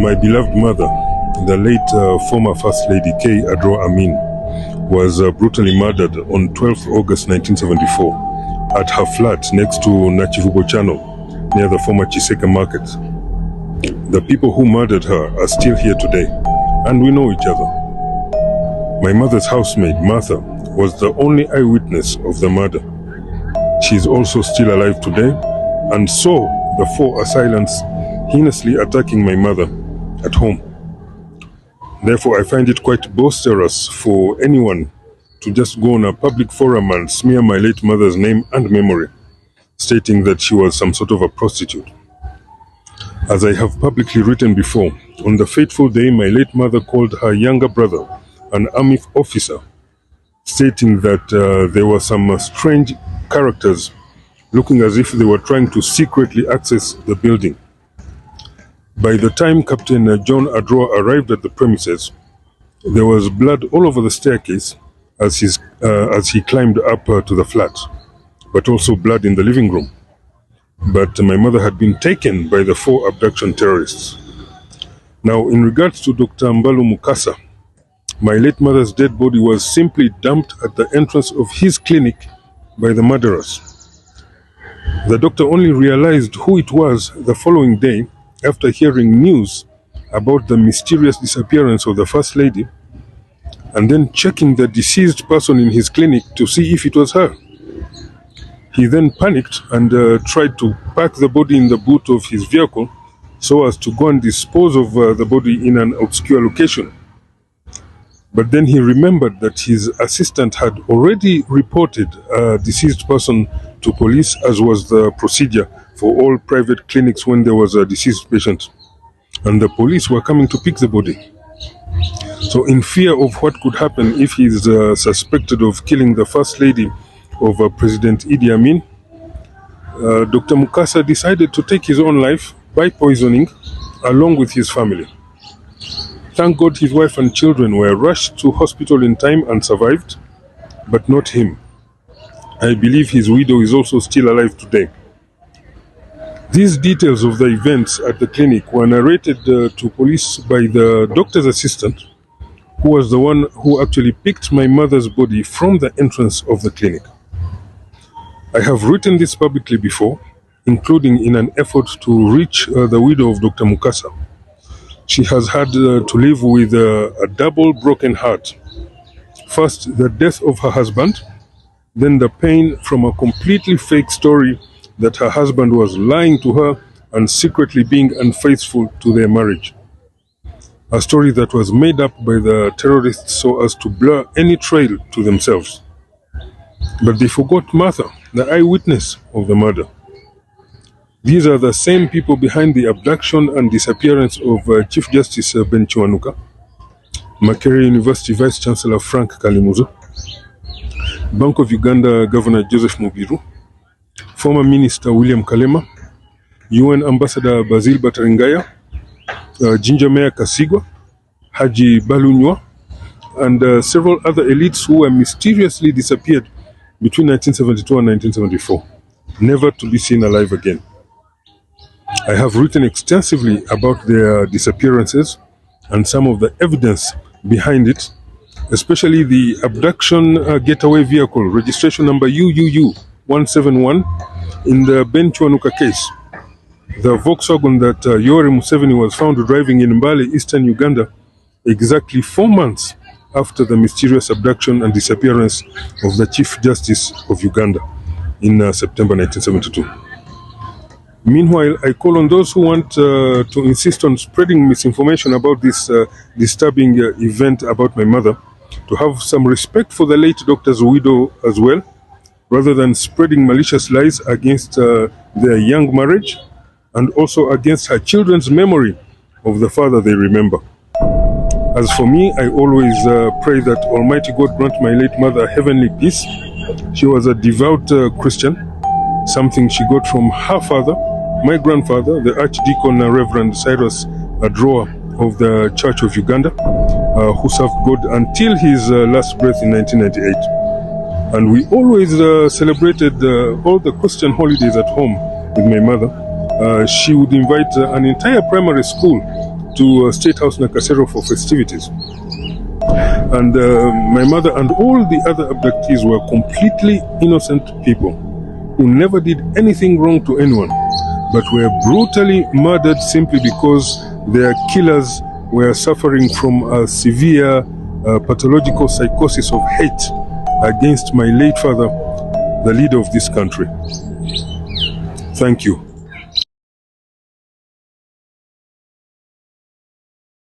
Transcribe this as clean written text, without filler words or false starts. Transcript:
My beloved mother, the late former First Lady Kay Amin, was brutally murdered on 12th August 1974 at her flat next to Nachivubo Channel near the former Chiseke Market. The people who murdered her are still here today, and we know each other. My mother's housemaid, Martha, was the only eyewitness of the murder. She is also still alive today and saw the four assailants heinously attacking my mother at home. Therefore, I find it quite boisterous for anyone to just go on a public forum and smear my late mother's name and memory, stating that she was some sort of a prostitute. As I have publicly written before, on the fateful day, my late mother called her younger brother, an army officer, stating that there were some strange characters looking as if they were trying to secretly access the building. By the time Captain John Adroa arrived at the premises, there was blood all over the staircase as he climbed up to the flat, but also blood in the living room. But my mother had been taken by the four abduction terrorists. Now, in regards to Dr. Mbalu Mukasa, my late mother's dead body was simply dumped at the entrance of his clinic by the murderers. The doctor only realized who it was the following day after hearing news about the mysterious disappearance of the First Lady, and then checking the deceased person in his clinic to see if it was her. He then panicked and tried to pack the body in the boot of his vehicle so as to go and dispose of the body in an obscure location. But then he remembered that his assistant had already reported a deceased person to police, as was the procedure for all private clinics when there was a deceased patient. And the police were coming to pick the body. So in fear of what could happen if he is suspected of killing the First Lady of President Idi Amin, Dr. Mukasa decided to take his own life by poisoning along with his family. Thank God his wife and children were rushed to hospital in time and survived, but not him. I believe his widow is also still alive today. These details of the events at the clinic were narrated to police by the doctor's assistant, who was the one who actually picked my mother's body from the entrance of the clinic. I have written this publicly before, including in an effort to reach the widow of Dr. Mukasa. She has had to live with a double broken heart. First, the death of her husband, then the pain from a completely fake story that her husband was lying to her and secretly being unfaithful to their marriage. A story that was made up by the terrorists so as to blur any trail to themselves. But they forgot Martha, the eyewitness of the murder. These are the same people behind the abduction and disappearance of Chief Justice Ben Chiwanuka, Makerere University Vice Chancellor Frank Kalimuzo, Bank of Uganda Governor Joseph Mubiru, former Minister William Kalema, UN Ambassador Basil Bataringaya, Ginger Mayor Kasigwa, Haji Balunywa, and several other elites who were mysteriously disappeared between 1972 and 1974, never to be seen alive again. I have written extensively about their disappearances and some of the evidence behind it, especially the abduction getaway vehicle, registration number UUU 171 in the Ben Chiwanuka case. The Volkswagen that Yoweri Museveni was found driving in Mbale, eastern Uganda, exactly 4 months after the mysterious abduction and disappearance of the Chief Justice of Uganda in September 1972. Meanwhile, I call on those who want to insist on spreading misinformation about this disturbing event about my mother to have some respect for the late doctor's widow as well, rather than spreading malicious lies against their young marriage and also against her children's memory of the father they remember. As for me, I always pray that Almighty God grant my late mother heavenly peace. She was a devout Christian, something she got from her father, my grandfather, the Archdeacon Reverend Cyrus Adroa of the Church of Uganda, who served God until his last breath in 1998. And we always celebrated all the Christian holidays at home with my mother. She would invite an entire primary school to State House Nakasero for festivities. And my mother and all the other abductees were completely innocent people who never did anything wrong to anyone, but were brutally murdered simply because their killers were suffering from a severe pathological psychosis of hate against my late father, the leader of this country. Thank you.